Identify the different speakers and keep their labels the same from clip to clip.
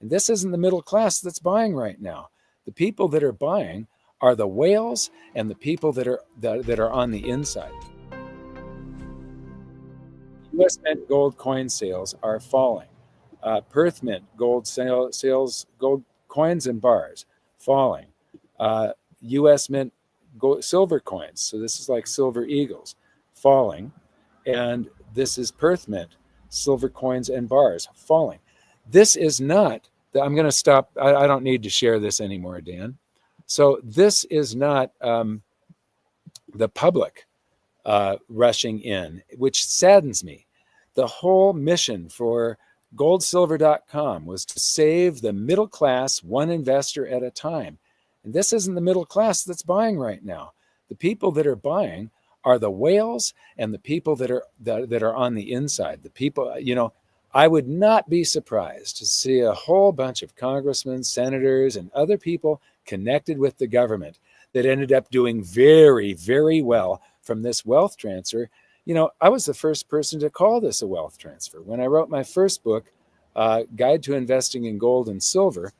Speaker 1: And this isn't the middle class that's buying right now. The people that are buying are the whales and the people that are on the inside. U.S. Mint gold coin sales are falling. Perth Mint gold sales, gold coins and bars, falling. U.S. Mint gold, silver coins, so this is like silver eagles, falling. And this is Perth Mint, silver coins and bars, falling. This is not, I'm going to stop. I don't need to share this anymore, Dan. So this is not the public rushing in, which saddens me. The whole mission for GoldSilver.com was to save the middle class one investor at a time. And this isn't the middle class that's buying right now. The people that are buying are the whales and the people that are on the inside. The people, I would not be surprised to see a whole bunch of congressmen, senators, and other people connected with the government that ended up doing very, very well from this wealth transfer. I was the first person to call this a wealth transfer. When I wrote my first book, Guide to Investing in Gold and Silver,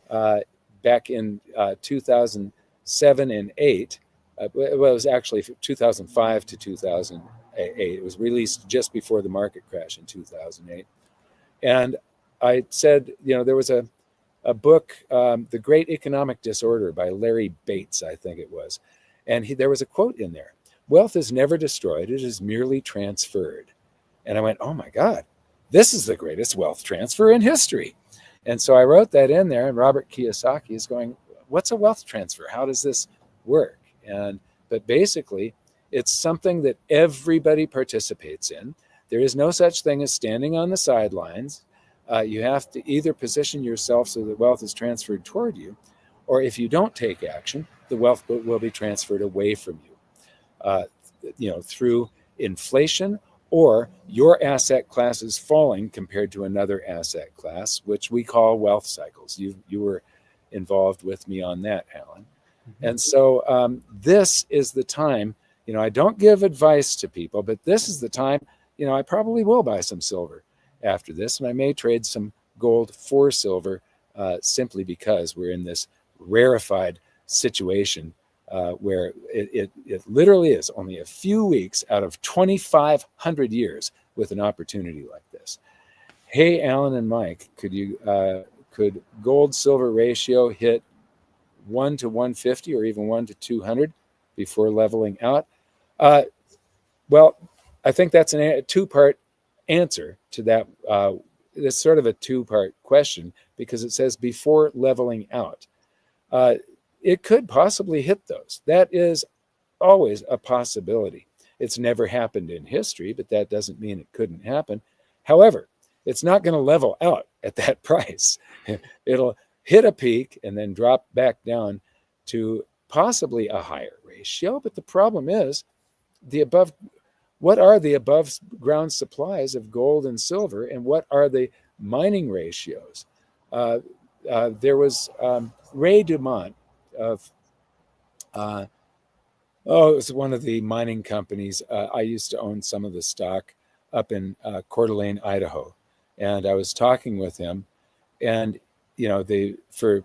Speaker 1: back in 2007 and 8, it was actually 2005 to 2008. It was released just before the market crash in 2008. And I said, there was a book, The Great Economic Disorder by Larry Bates, I think it was. And there was a quote in there: "Wealth is never destroyed, it is merely transferred." And I went, oh my God, this is the greatest wealth transfer in history. And so I wrote that in there, and Robert Kiyosaki is going, what's a wealth transfer? How does this work? But basically, it's something that everybody participates in. There is no such thing as standing on the sidelines. You have to either position yourself so that wealth is transferred toward you, or if you don't take action, the wealth will be transferred away from you, through inflation, or your asset class is falling compared to another asset class, which we call wealth cycles. You were involved with me on that, Alan. Mm-hmm. And so this is the time, I don't give advice to people, but this is the time, I probably will buy some silver after this, and I may trade some gold for silver simply because we're in this rarefied situation where it literally is only a few weeks out of 2,500 years with an opportunity like this. Hey, Alan and Mike, could gold silver ratio hit 1 to 150 or even 1 to 200 before leveling out? Well, I think that's a two-part answer to that. It's sort of a two-part question because it says before leveling out. It could possibly hit those. That is always a possibility. It's never happened in history, but that doesn't mean it couldn't happen. However, it's not going to level out at that price. It'll hit a peak and then drop back down to possibly a higher ratio. But the problem is what are the above ground supplies of gold and silver, and what are the mining ratios? There was Ray Dumont of, it was one of the mining companies. I used to own some of the stock up in Coeur d'Alene, Idaho. And I was talking with him, and, for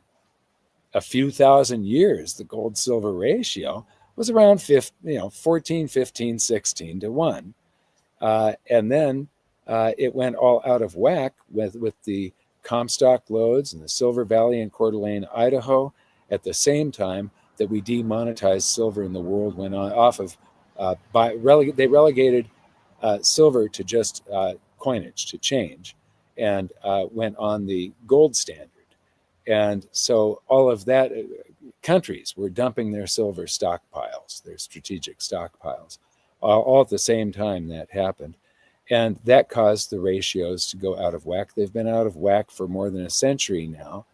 Speaker 1: a few thousand years, the gold silver ratio was around 14, 15, 16 to 1. And then it went all out of whack with the Comstock loads and the Silver Valley in Coeur d'Alene, Idaho, at the same time that we demonetized silver in the world went on off of, they relegated silver to just coinage, to change, and went on the gold standard. And so all of that, countries were dumping their silver stockpiles, their strategic stockpiles, all at the same time that happened. And that caused the ratios to go out of whack. They've been out of whack for more than a century now.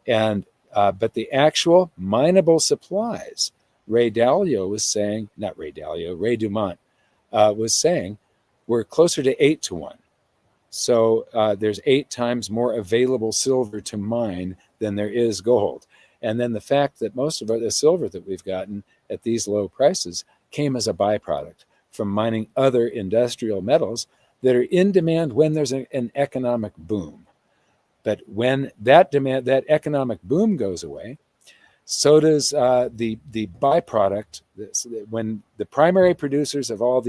Speaker 1: And but the actual mineable supplies, Ray Dalio was saying, not Ray Dalio, Ray Dumont was saying, we're closer to 8 to 1. So there's 8 times more available silver to mine than there is gold. And then the fact that most of the silver that we've gotten at these low prices came as a byproduct from mining other industrial metals that are in demand when there's an economic boom. But when that demand, that economic boom goes away, so does the byproduct. When the primary producers of all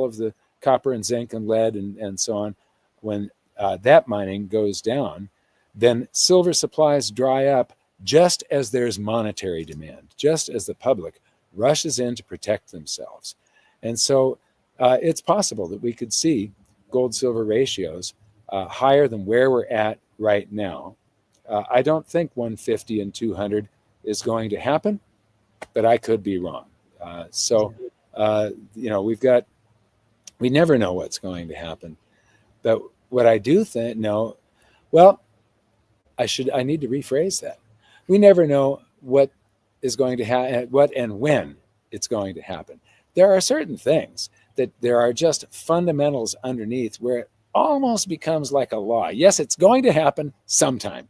Speaker 1: of the copper and zinc and lead and so on, when that mining goes down, then silver supplies dry up just as there's monetary demand, just as the public rushes in to protect themselves. And so it's possible that we could see gold-silver ratios higher than where we're at right now. I don't think 150 and 200 is going to happen, but I could be wrong. We never know what's going to happen. But what I do know, well, I need to rephrase that. We never know what is going to happen, what and when it's going to happen. There are certain things that there are just fundamentals underneath where it almost becomes like a law. Yes, it's going to happen sometime.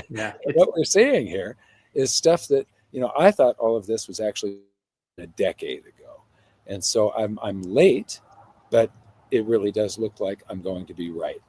Speaker 2: Yeah.
Speaker 1: What we're seeing here is stuff that, I thought all of this was actually a decade ago. And so I'm late, but it really does look like I'm going to be right.